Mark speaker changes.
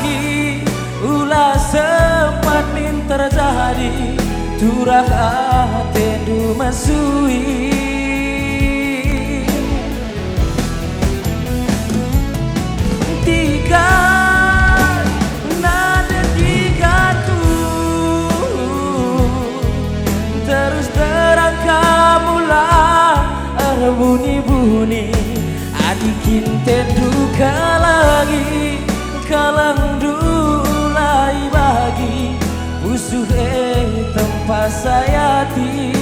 Speaker 1: lagi ulah sempat min terjadi turah atendu masui tiga nada tiga tuh terus terangkap mula bunyi-bunyi adikin tenduka lagi kalang dulai bagi musuh tempat sayati